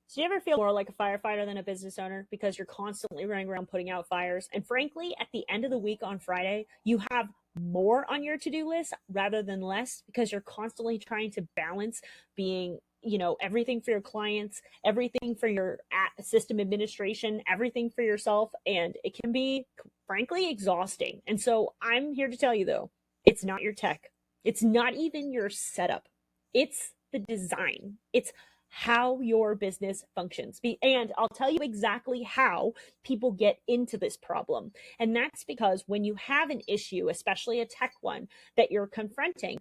So do you ever feel more like a firefighter than a business owner because you're constantly running around putting out fires? And frankly, at the end of the week on Friday, you have more on your to-do list rather than less because you're constantly trying to balance being, everything for your clients, everything for your system administration, everything for yourself, and it can be frankly exhausting. And so I'm here to tell you though, it's not your tech. It's not even your setup. It's the design. It's how your business functions. And I'll tell you exactly how people get into this problem. And that's because when you have an issue, especially a tech one that you're confronting,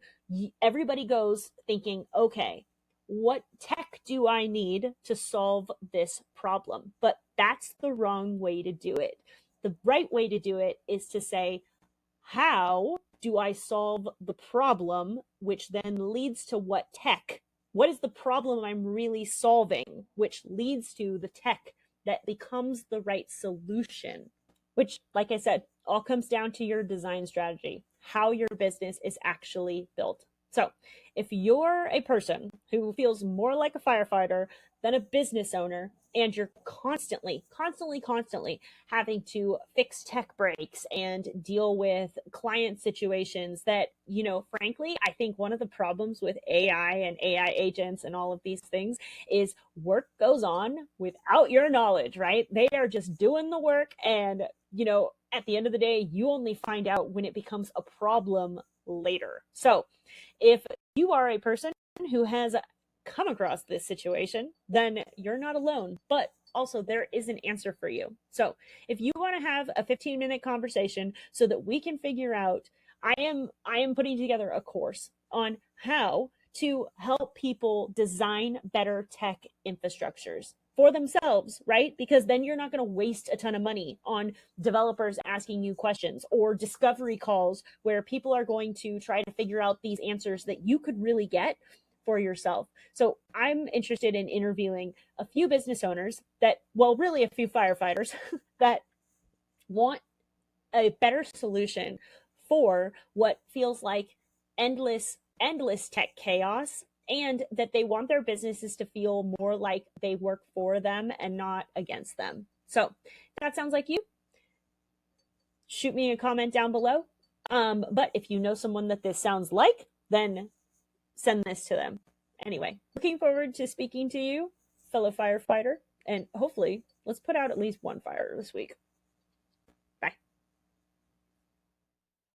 everybody goes thinking, okay, what tech do I need to solve this problem? But that's the wrong way to do it. The right way to do it is to say, how do I solve the problem, which then leads to what is the problem I'm really solving, which leads to the tech that becomes the right solution, which, like I said, all comes down to your design strategy, how your business is actually built. So if you're a person who feels more like a firefighter than a business owner, and you're constantly having to fix tech breaks and deal with client situations that, frankly, I think one of the problems with AI and AI agents and all of these things is work goes on without your knowledge, right? They are just doing the work. And, at the end of the day, you only find out when it becomes a problem later. So if you are a person who has come across this situation, then you're not alone. But also, there is an answer for you. So if you want to have a 15-minute conversation so that we can figure out, I am putting together a course on how to help people design better tech infrastructures for themselves, right? Because then you're not going to waste a ton of money on developers asking you questions or discovery calls where people are going to try to figure out these answers that you could really get for yourself. So I'm interested in interviewing a few business owners that, well, really a few firefighters that want a better solution for what feels like endless tech chaos, and that they want their businesses to feel more like they work for them and not against them. So if that sounds like you, shoot me a comment down below. But if you know someone that this sounds like, then send this to them. Anyway, looking forward to speaking to you, fellow firefighter, and hopefully let's put out at least one fire this week.